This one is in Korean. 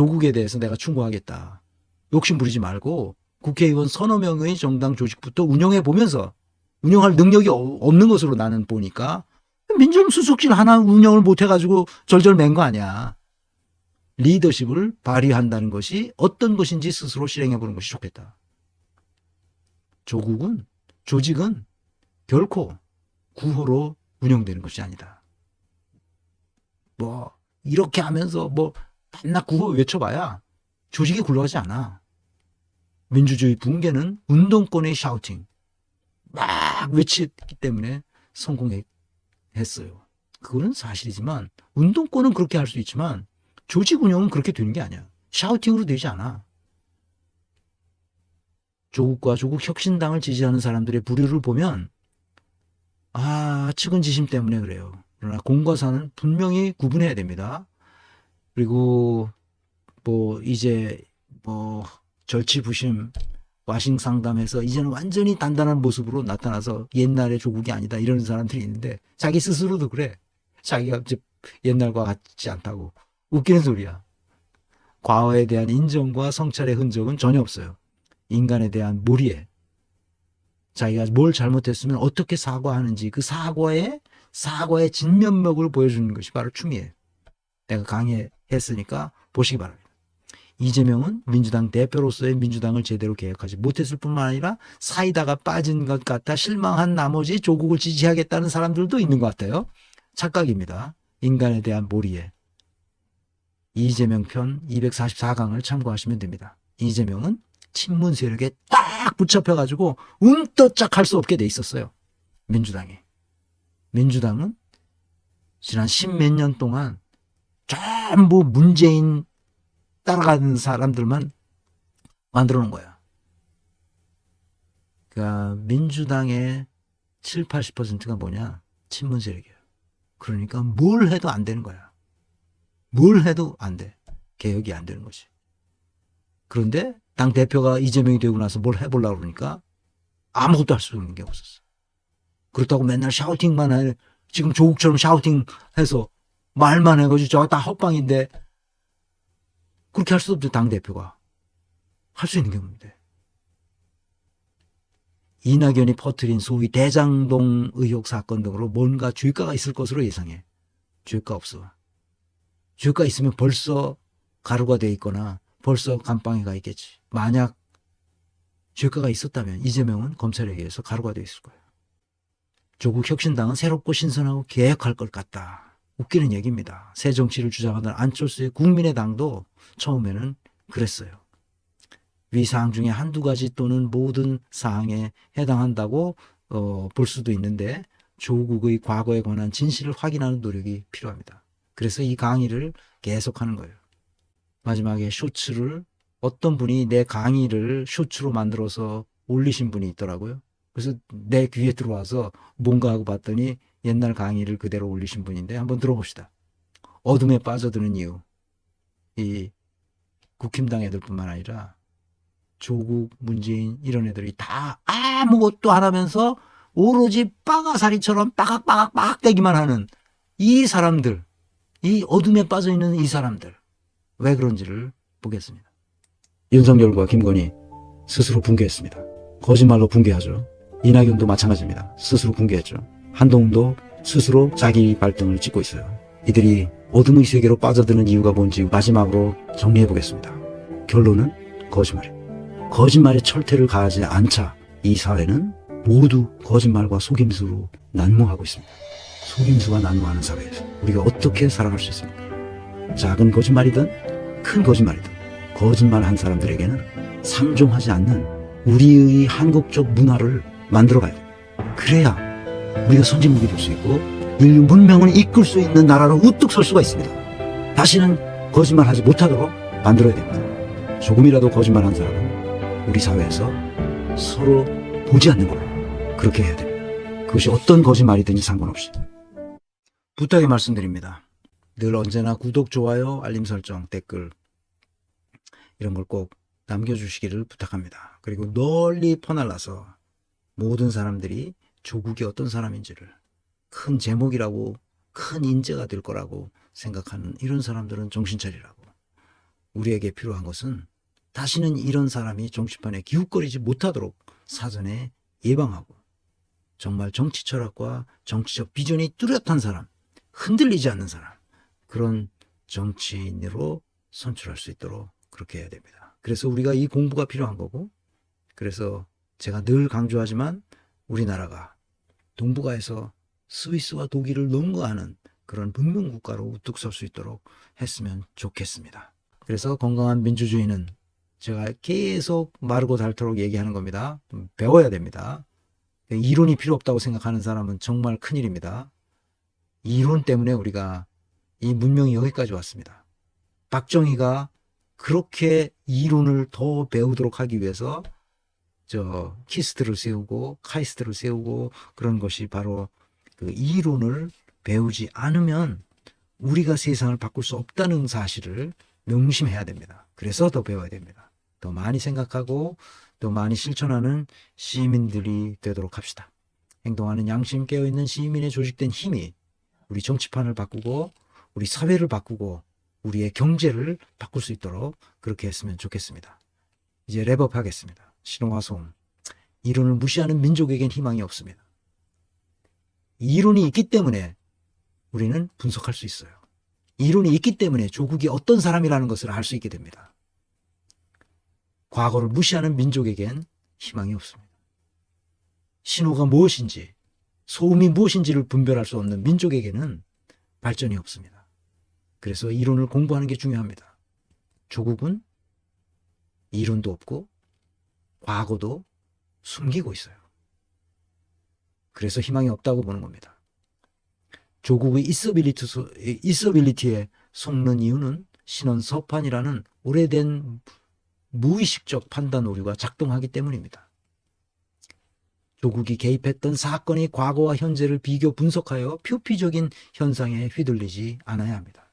조국에 대해서 내가 충고하겠다. 욕심 부리지 말고 국회의원 서너 명의 정당 조직부터 운영해 보면서 운영할 능력이 없는 것으로 나는 보니까 민정수석실 하나 운영을 못 해가지고 절절맨 거 아니야. 리더십을 발휘한다는 것이 어떤 것인지 스스로 실행해 보는 것이 좋겠다. 조직은 결코 구호로 운영되는 것이 아니다. 뭐 이렇게 하면서 뭐 밤낮 구호 외쳐봐야 조직이 굴러가지 않아. 민주주의 붕괴는 운동권의 샤우팅 막 외치기 때문에 성공했어요. 그거는 사실이지만 운동권은 그렇게 할 수 있지만 조직 운영은 그렇게 되는 게 아니야. 샤우팅으로 되지 않아. 조국과 조국 혁신당을 지지하는 사람들의 부류를 보면 측은지심 때문에 그래요. 그러나 공과 사는 분명히 구분해야 됩니다. 그리고 이제 절치부심 와싱상담해서 이제는 완전히 단단한 모습으로 나타나서 옛날의 조국이 아니다 이러는 사람들이 있는데 자기 스스로도 그래. 자기가 옛날과 같지 않다고. 웃기는 소리야. 과거에 대한 인정과 성찰의 흔적은 전혀 없어요. 인간에 대한 몰이에 자기가 뭘 잘못했으면 어떻게 사과하는지 그 사과의 진면목을 보여주는 것이 바로 춤이에요. 내가 강의했으니까 보시기 바랍니다. 이재명은 민주당 대표로서의 민주당을 제대로 개혁하지 못했을 뿐만 아니라 사이다가 빠진 것 같아 실망한 나머지 조국을 지지하겠다는 사람들도 있는 것 같아요. 착각입니다. 인간에 대한 몰이에. 이재명 편 244강을 참고하시면 됩니다. 이재명은 친문 세력에 딱 붙잡혀가지고 움떠짝할 수 없게 돼 있었어요. 민주당은 지난 10몇 년 동안 전부 문재인 따라가는 사람들만 만들어 놓은 거야. 그러니까 민주당의 7, 80%가 뭐냐? 친문 세력이에요. 그러니까 뭘 해도 안 되는 거야. 뭘 해도 안 돼. 개혁이 안 되는 거지. 그런데 당 대표가 이재명이 되고 나서 뭘 해보려고 그러니까 아무것도 할 수 있는 게 없었어. 그렇다고 맨날 샤우팅만 해. 지금 조국처럼 샤우팅해서 말만 해가지고 저거 다 헛방인데 그렇게 할 수 없죠. 당 대표가. 할 수 있는 게 없는데. 이낙연이 퍼뜨린 소위 대장동 의혹 사건 등으로 뭔가 죄가가 있을 것으로 예상해. 죄가 없어. 죄가 있으면 벌써 가루가 돼 있거나 벌써 감방에 가 있겠지. 만약 죄가가 있었다면 이재명은 검찰에 의해서 가루가 돼 있을 거예요. 조국 혁신당은 새롭고 신선하고 개혁할 것 같다. 웃기는 얘기입니다. 새 정치를 주장하던 안철수의 국민의당도 처음에는 그랬어요. 위 사항 중에 한두 가지 또는 모든 사항에 해당한다고 볼 수도 있는데 조국의 과거에 관한 진실을 확인하는 노력이 필요합니다. 그래서 이 강의를 계속하는 거예요. 마지막에 쇼츠를 어떤 분이 내 강의를 쇼츠로 만들어서 올리신 분이 있더라고요. 그래서 내 귀에 들어와서 뭔가 하고 봤더니 옛날 강의를 그대로 올리신 분인데 한번 들어봅시다. 어둠에 빠져드는 이유. 이 국힘당 애들뿐만 아니라 조국, 문재인 이런 애들이 다 아무것도 안 하면서 오로지 빠가사리처럼 빠각빠각 대기만 하는 이 사람들, 이 어둠에 빠져있는 이 사람들 왜 그런지를 보겠습니다. 윤석열과 김건희 스스로 붕괴했습니다. 거짓말로 붕괴하죠. 이낙연도 마찬가지입니다. 스스로 붕괴했죠. 한동훈도 스스로 자기 발등을 찍고 있어요. 이들이 어둠의 세계로 빠져드는 이유가 뭔지 마지막으로 정리해 보겠습니다. 결론은 거짓말입니다. 거짓말의 철퇴를 가하지 않자 이 사회는 모두 거짓말과 속임수로 난무하고 있습니다. 속임수가 난무하는 사회에서 우리가 어떻게 살아갈 수 있습니까? 작은 거짓말이든 큰 거짓말이든 거짓말한 사람들에게는 상종하지 않는 우리의 한국적 문화를 만들어가야 돼요. 그래야 우리가 선진국이 될 수 있고 인류 문명을 이끌 수 있는 나라로 우뚝 설 수가 있습니다. 다시는 거짓말하지 못하도록 만들어야 됩니다. 조금이라도 거짓말한 사람은 우리 사회에서 서로 보지 않는 걸로 그렇게 해야 됩니다. 그것이 어떤 거짓말이든지 상관없이. 부탁의 말씀드립니다. 늘 언제나 구독, 좋아요, 알림 설정, 댓글 이런 걸 꼭 남겨주시기를 부탁합니다. 그리고 널리 퍼날라서 모든 사람들이 조국이 어떤 사람인지를 큰 제목이라고 큰 인재가 될 거라고 생각하는 이런 사람들은 정신 차리라고 우리에게 필요한 것은 다시는 이런 사람이 정치판에 기웃거리지 못하도록 사전에 예방하고 정말 정치 철학과 정치적 비전이 뚜렷한 사람, 흔들리지 않는 사람, 그런 정치인으로 선출할 수 있도록 그렇게 해야 됩니다. 그래서 우리가 이 공부가 필요한 거고, 그래서 제가 늘 강조하지만 우리나라가 동북아에서 스위스와 독일을 능가하는 그런文明 국가로 우뚝 설 수 있도록 했으면 좋겠습니다. 그래서 건강한 민주주의는 제가 계속 마르고 닳도록 얘기하는 겁니다. 좀 배워야 됩니다. 이론이 필요 없다고 생각하는 사람은 정말 큰일입니다. 이론 때문에 우리가 이 문명이 여기까지 왔습니다. 박정희가 그렇게 이론을 더 배우도록 하기 위해서 키스트를 세우고 카이스트를 세우고 그런 것이 바로 그 이론을 배우지 않으면 우리가 세상을 바꿀 수 없다는 사실을 명심해야 됩니다. 그래서 더 배워야 됩니다. 더 많이 생각하고 더 많이 실천하는 시민들이 되도록 합시다. 행동하는 양심 깨어있는 시민의 조직된 힘이 우리 정치판을 바꾸고 우리 사회를 바꾸고 우리의 경제를 바꿀 수 있도록 그렇게 했으면 좋겠습니다. 이제 랩업 하겠습니다. 신호화송. 이론을 무시하는 민족에겐 희망이 없습니다. 이론이 있기 때문에 우리는 분석할 수 있어요. 이론이 있기 때문에 조국이 어떤 사람이라는 것을 알 수 있게 됩니다. 과거를 무시하는 민족에겐 희망이 없습니다. 신호가 무엇인지, 소음이 무엇인지를 분별할 수 없는 민족에게는 발전이 없습니다. 그래서 이론을 공부하는 게 중요합니다. 조국은 이론도 없고 과거도 숨기고 있어요. 그래서 희망이 없다고 보는 겁니다. 조국의 있어빌리티에 속는 이유는 신원서판이라는 오래된 무의식적 판단 오류가 작동하기 때문입니다. 조국이 개입했던 사건의 과거와 현재를 비교 분석하여 표피적인 현상에 휘둘리지 않아야 합니다.